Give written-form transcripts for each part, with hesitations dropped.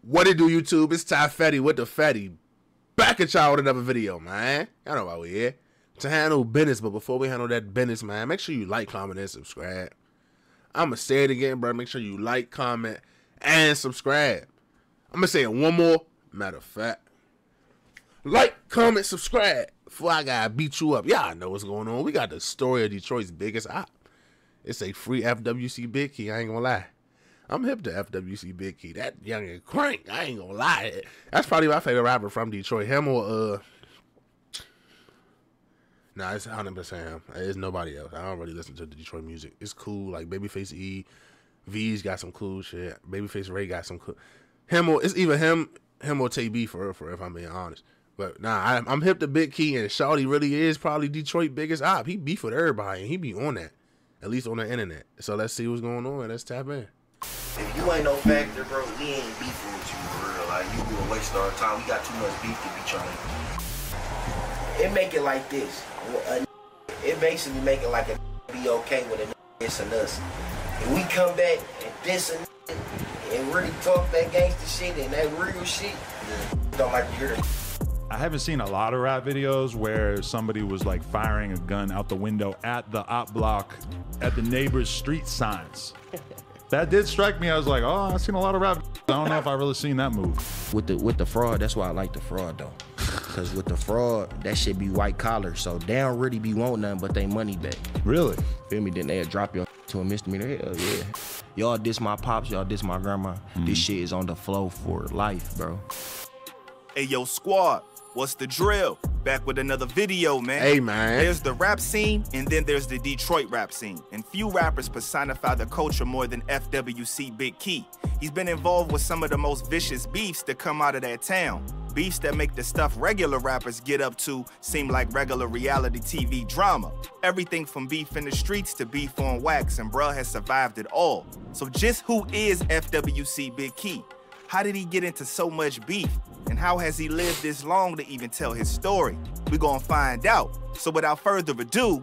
What it do, YouTube? It's Ty Fetty with the Fetty. Back at y'all with another video, man. Y'all know why we here. To handle business, but before we handle that business, man, make sure you like, comment, and subscribe. I'ma say it again, bro. Make sure you like, comment, and subscribe. I'ma say it one more. Matter of fact. Like, comment, subscribe. Before I gotta beat you up. Y'all know what's going on. We got the story of Detroit's biggest op. It's a free FWC Big Key. I ain't gonna lie. I'm hip to FWC Big Key. That young and crank. I ain't gonna lie. That's probably my favorite rapper from Detroit. Him or nah, it's 100% him. There's nobody else. I don't really listen to the Detroit music. It's cool. Like Babyface E, V's got some cool shit. Babyface Ray got some cool. Him or it's either him or Tay B for if I'm being honest. But nah, I'm hip to Big Key, and Shawty really is probably Detroit's biggest op. He beef with everybody, and he be on that, at least on the internet. So let's see what's going on, and let's tap in. If you ain't no factor, bro, we ain't beefing with you for real. Like, you be a waste of our time. We got too much beef to be trying to. It make it like this. It basically make it like a be okay with a dissing us. If we come back and diss and really talk that gangster shit and that real shit, don't like to hear it. I haven't seen a lot of rap videos where somebody was like firing a gun out the window at the op block at the neighbor's street signs. That did strike me. I was like, oh, I've seen a lot of rap. I don't know if I really seen that move. With the fraud, that's why I like the fraud though. Cause with the fraud, that shit be white collar, so they don't really be wanting nothing but they money back. Really? Feel me? Then they'll drop you to a misdemeanor. Hell yeah. Y'all diss my pops, y'all diss my grandma. This shit is on the flow for life, bro. Hey, yo, squad, what's the drill? Back with another video, man. Hey, man. There's the rap scene, and then there's the Detroit rap scene. And few rappers personify the culture more than FWC Big Key. He's been involved with some of the most vicious beefs that come out of that town. Beefs that make the stuff regular rappers get up to seem like regular reality TV drama. Everything from beef in the streets to beef on wax, and bruh has survived it all. So just who is FWC Big Key? How did he get into so much beef? And how has he lived this long to even tell his story? We're gonna find out. So without further ado,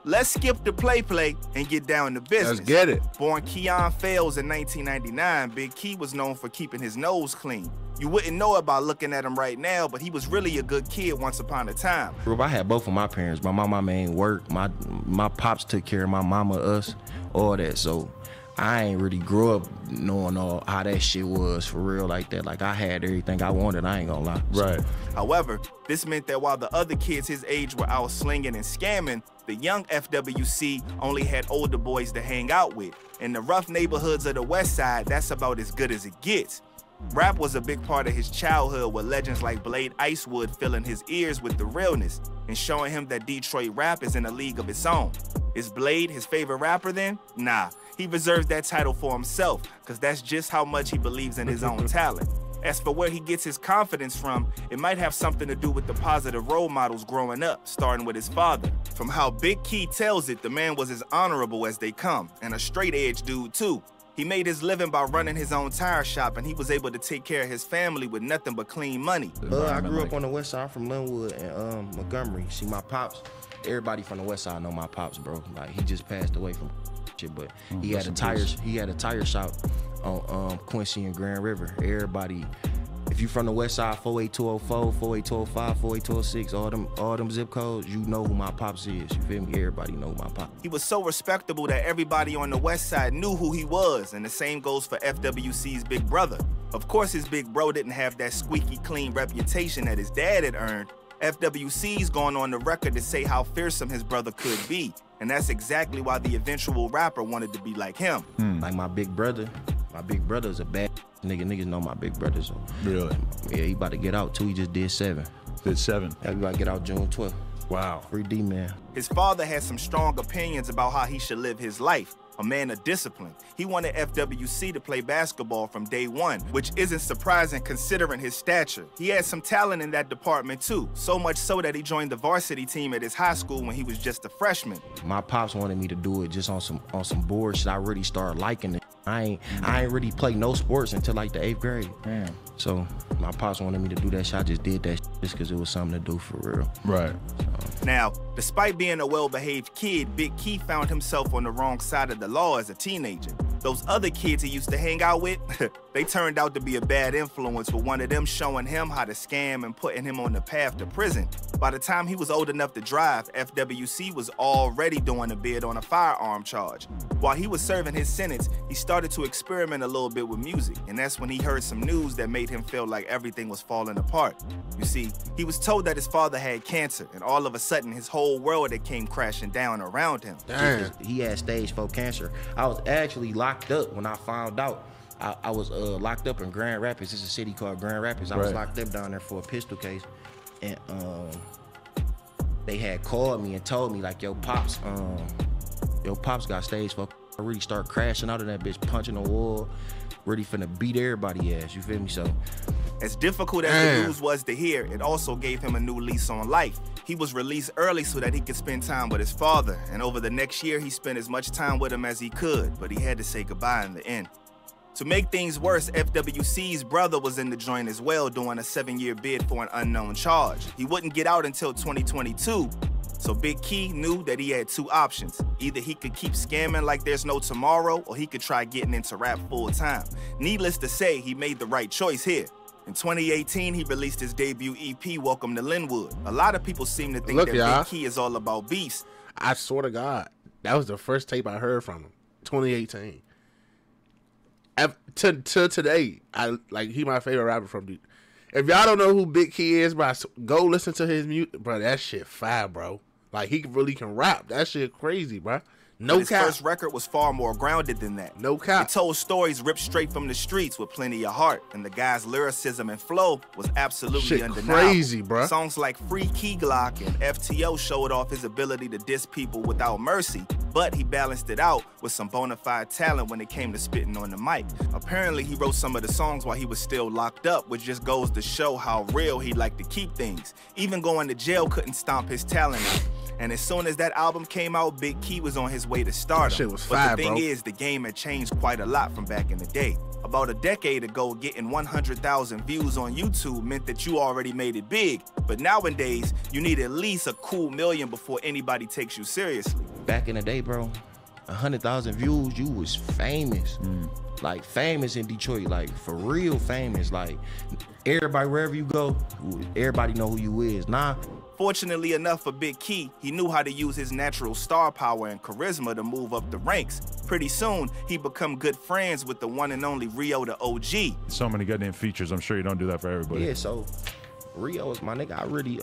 let's skip the play and get down to business. Let's get it. Born Keon Fales in 1999, Big Key was known for keeping his nose clean. You wouldn't know it by looking at him right now, but he was really a good kid once upon a time. I had both of my parents, but my mama ain't work. My pops took care of my mama, us, all that. So I ain't really grew up knowing all how that shit was for real like that. Like I had everything I wanted, I ain't gonna lie. Right. However, this meant that while the other kids his age were out slinging and scamming, the young FWC only had older boys to hang out with. In the rough neighborhoods of the West Side, that's about as good as it gets. Rap was a big part of his childhood, with legends like Blade Icewood filling his ears with the realness and showing him that Detroit rap is in a league of its own. Is Blade his favorite rapper then? Nah, he reserves that title for himself, because that's just how much he believes in his own talent. As for where he gets his confidence from, it might have something to do with the positive role models growing up, starting with his father. From how Big Key tells it, the man was as honorable as they come, and a straight-edge dude too. He made his living by running his own tire shop, and he was able to take care of his family with nothing but clean money. I grew up on the West Side. I'm from Linwood and Montgomery. See, my pops, everybody from the West Side know my pops, bro. Like he just passed away from shit, but he had a tire shop on Quincy and Grand River. Everybody, if you from the West Side, 48204, 48205, 48206, all them zip codes, you know who my pops is. You feel me? Everybody know who my pops. He was so respectable that everybody on the West Side knew who he was, and the same goes for FWC's big brother. Of course, his big bro didn't have that squeaky clean reputation that his dad had earned. FWC's gone on the record to say how fearsome his brother could be, and that's exactly why the eventual rapper wanted to be like him. Like my big brother's a bad nigga. Niggas know my big brother, so. Really? Yeah, he about to get out too. He just did 7. Did 7? Yeah, we about to get out June 12th. Wow. Free D-man. His father had some strong opinions about how he should live his life. A man of discipline. He wanted FWC to play basketball from day one, which isn't surprising considering his stature. He had some talent in that department too, so much so that he joined the varsity team at his high school when he was just a freshman. My pops wanted me to do it just on some board shit. I really started liking it. I ain't really played no sports until like the 8th grade. Damn. So my pops wanted me to do that shit. I just did that just because it was something to do for real. Right. Now, despite being a well-behaved kid, Big Key found himself on the wrong side of the law as a teenager. Those other kids he used to hang out with, they turned out to be a bad influence, with one of them showing him how to scam and putting him on the path to prison. By the time he was old enough to drive, FWC was already doing a bid on a firearm charge. While he was serving his sentence, he started to experiment a little bit with music, and that's when he heard some news that made him feel like everything was falling apart. You see, he was told that his father had cancer, and all of a sudden his whole world had came crashing down around him. Damn. He had stage 4 cancer. I was actually locked up when I found out. I was locked up in Grand Rapids. It's a city called Grand Rapids. I was locked up down there for a pistol case, and they had called me and told me like, your pops got stage 4. I really start crashing out of that bitch, punching the wall, really finna beat everybody ass. You feel me? So, as difficult as the news was to hear, it also gave him a new lease on life. He was released early so that he could spend time with his father, and over the next year, he spent as much time with him as he could, but he had to say goodbye in the end. To make things worse, FWC's brother was in the joint as well, doing a 7-year bid for an unknown charge. He wouldn't get out until 2022, so Big Key knew that he had 2 options. Either he could keep scamming like there's no tomorrow, or he could try getting into rap full time. Needless to say, he made the right choice here. In 2018, he released his debut EP, Welcome to Linwood. A lot of people seem to think that Big Key is all about beats. I swear to God, that was the first tape I heard from him, 2018. To today, he my favorite rapper from the. If y'all don't know who Big Key is, bro, go listen to his music, bro. That shit fire, bro. Like, he really can rap. That shit crazy, bro. No his cap. First record was far more grounded than that. No cap. It told stories ripped straight from the streets with plenty of heart, and the guy's lyricism and flow was absolutely undeniable. Crazy, bro. Songs like Free Key Glock and FTO showed off his ability to diss people without mercy, but he balanced it out with some bona fide talent when it came to spitting on the mic. Apparently, he wrote some of the songs while he was still locked up, which just goes to show how real he liked to keep things. Even going to jail couldn't stomp his talent out. And as soon as that album came out, Big Key was on his way to stardom. Shit was fire, but the thing is, the game had changed quite a lot from back in the day. About a decade ago, getting 100,000 views on YouTube meant that you already made it big. But nowadays, you need at least a cool million before anybody takes you seriously. Back in the day, bro, 100,000 views, you was famous. Like, famous in Detroit, like, for real famous. Like, everybody, wherever you go, everybody know who you is. Nah. Fortunately enough for Big Key, he knew how to use his natural star power and charisma to move up the ranks. Pretty soon, he become good friends with the one and only Rio the OG. So many goddamn features. I'm sure you don't do that for everybody. Yeah, so Rio is my nigga. I really,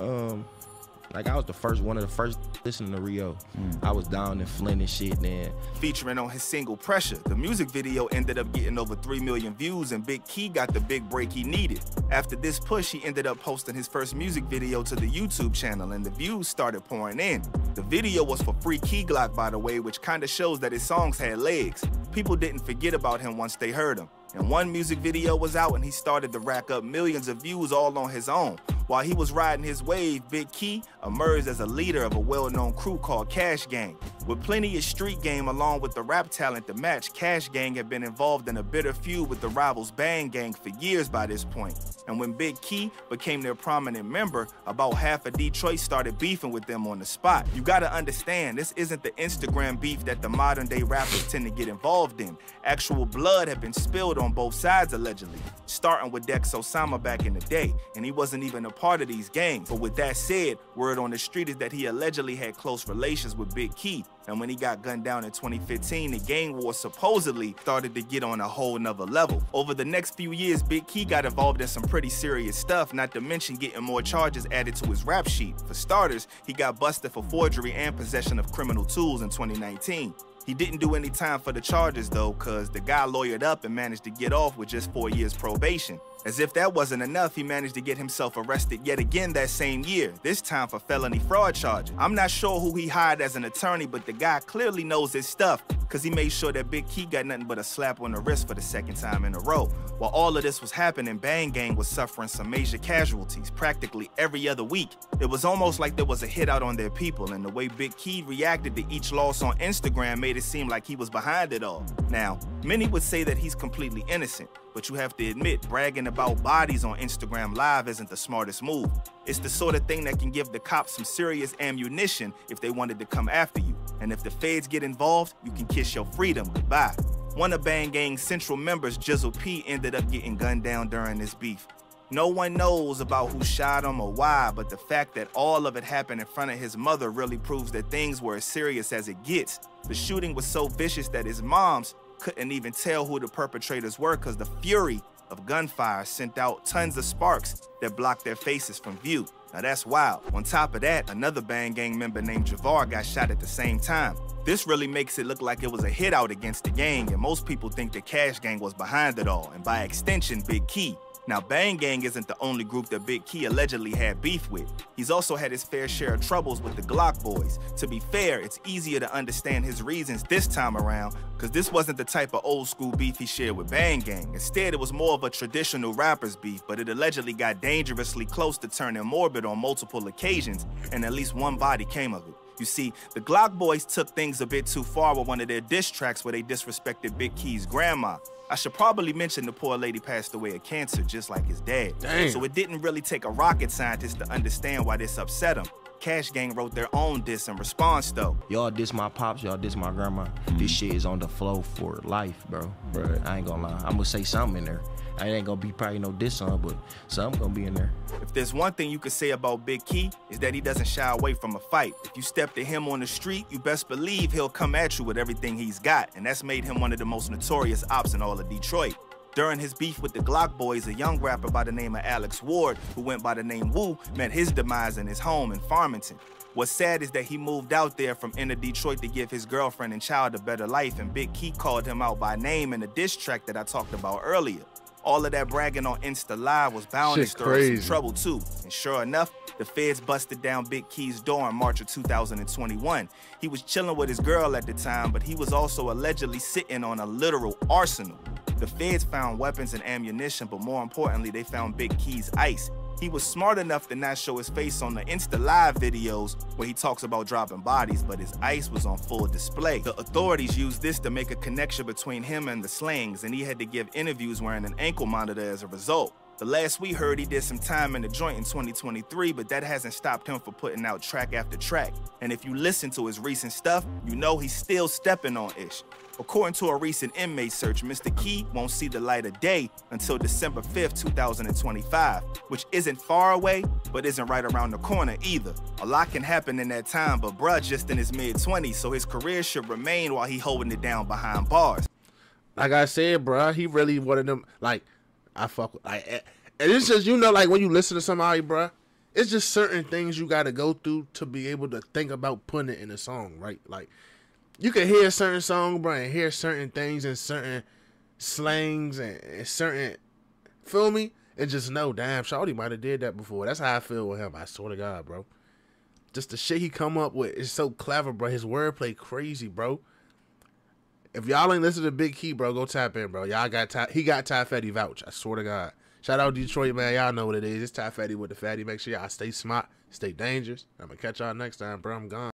like, I was one of the first listening to Rio. I was down in Flint and shit then. Featuring on his single Pressure, the music video ended up getting over 3 million views, and Big Key got the big break he needed. After this push, he ended up posting his first music video to the YouTube channel, and the views started pouring in. The video was for Free Key Glock, by the way, which kinda shows that his songs had legs. People didn't forget about him once they heard him. And one music video was out and he started to rack up millions of views all on his own. While he was riding his wave, Big Key emerged as a leader of a well-known crew called Cash Gang. With plenty of street game along with the rap talent to match, Cash Gang had been involved in a bitter feud with the rivals Bang Gang for years by this point. And when Big Key became their prominent member, about half of Detroit started beefing with them on the spot. You gotta understand, this isn't the Instagram beef that the modern day rappers tend to get involved in. Actual blood had been spilled on both sides allegedly, starting with Dex Osama back in the day, and he wasn't even a part of these gangs. But with that said, word on the street is that he allegedly had close relations with Big Key, and when he got gunned down in 2015, the gang war supposedly started to get on a whole nother level. Over the next few years, Big Key got involved in some pretty serious stuff, not to mention getting more charges added to his rap sheet. For starters, he got busted for forgery and possession of criminal tools in 2019. He didn't do any time for the charges though, cause the guy lawyered up and managed to get off with just 4 years probation. As if that wasn't enough, he managed to get himself arrested yet again that same year, this time for felony fraud charges. I'm not sure who he hired as an attorney, but the guy clearly knows his stuff, cause he made sure that Big Key got nothing but a slap on the wrist for the second time in a row. While all of this was happening, Bang Gang was suffering some major casualties practically every other week. It was almost like there was a hit out on their people, and the way Big Key reacted to each loss on Instagram made it seem like he was behind it all. Now, many would say that he's completely innocent, but you have to admit, bragging about bodies on Instagram Live isn't the smartest move. It's the sort of thing that can give the cops some serious ammunition if they wanted to come after you. And if the feds get involved, you can kiss your freedom goodbye. One of Bang Gang's central members, Jizzle P, ended up getting gunned down during this beef. No one knows about who shot him or why, but the fact that all of it happened in front of his mother really proves that things were as serious as it gets. The shooting was so vicious that his moms couldn't even tell who the perpetrators were because the fury of gunfire sent out tons of sparks that blocked their faces from view. Now that's wild. On top of that, another Bang Gang member named Javar got shot at the same time. This really makes it look like it was a hit out against the gang, and most people think the Cash Gang was behind it all, and by extension, Big Key. Now, Bang Gang isn't the only group that Big Key allegedly had beef with. He's also had his fair share of troubles with the Glock boys. To be fair, it's easier to understand his reasons this time around, because this wasn't the type of old school beef he shared with Bang Gang. Instead, it was more of a traditional rapper's beef, but it allegedly got dangerously close to turning morbid on multiple occasions, and at least one body came of it. You see, the Glock boys took things a bit too far with one of their diss tracks where they disrespected Big Key's grandma. I should probably mention the poor lady passed away of cancer just like his dad. Damn. So it didn't really take a rocket scientist to understand why this upset him. Cash Gang wrote their own diss in response though. Y'all diss my pops, y'all diss my grandma. This shit is on the flow for life, bro. Right. I ain't gonna lie. I'm gonna say something in there. I ain't gonna be probably no diss on, but something gonna be in there. If there's one thing you could say about Big Key, is that he doesn't shy away from a fight. If you step to him on the street, you best believe he'll come at you with everything he's got, and that's made him one of the most notorious ops in all of Detroit. During his beef with the Glock boys, a young rapper by the name of Alex Ward, who went by the name Wu, met his demise in his home in Farmington. What's sad is that he moved out there from inner Detroit to give his girlfriend and child a better life, and Big Key called him out by name in the diss track that I talked about earlier. All of that bragging on Insta Live was bound to stir up some trouble too. And sure enough, the feds busted down Big Key's door in March of 2021. He was chilling with his girl at the time, but he was also allegedly sitting on a literal arsenal. The feds found weapons and ammunition, but more importantly, they found Big Key's ice. He was smart enough to not show his face on the Insta Live videos where he talks about dropping bodies, but his ice was on full display. The authorities used this to make a connection between him and the slangs, and he had to give interviews wearing an ankle monitor as a result. The last we heard, he did some time in the joint in 2023, but that hasn't stopped him from putting out track after track. And if you listen to his recent stuff, you know he's still stepping on ish. According to a recent inmate search, Mr. Key won't see the light of day until December 5th, 2025, which isn't far away, but isn't right around the corner either. A lot can happen in that time, but bruh just in his mid-20s, so his career should remain while he holding it down behind bars. Like I said, bruh, he really one of them, like, I fuck with, like, and it's just, you know, like, when you listen to somebody, bruh, it's just certain things you gotta go through to be able to think about putting it in a song, right? Like, you can hear a certain song, bro, and hear certain things and certain slangs and certain, feel me? And just know, damn, Shawty might have did that before. That's how I feel with him, I swear to God, bro. Just the shit he come up with is so clever, bro. His wordplay crazy, bro. If y'all ain't listen to Big Key, bro, go tap in, bro. Y'all got he got Ty Fatty vouch, I swear to God. Shout out Detroit, man. Y'all know what it is. It's Ty Fatty with the Fatty. Make sure y'all stay smart, stay dangerous. I'm gonna catch y'all next time, bro. I'm gone.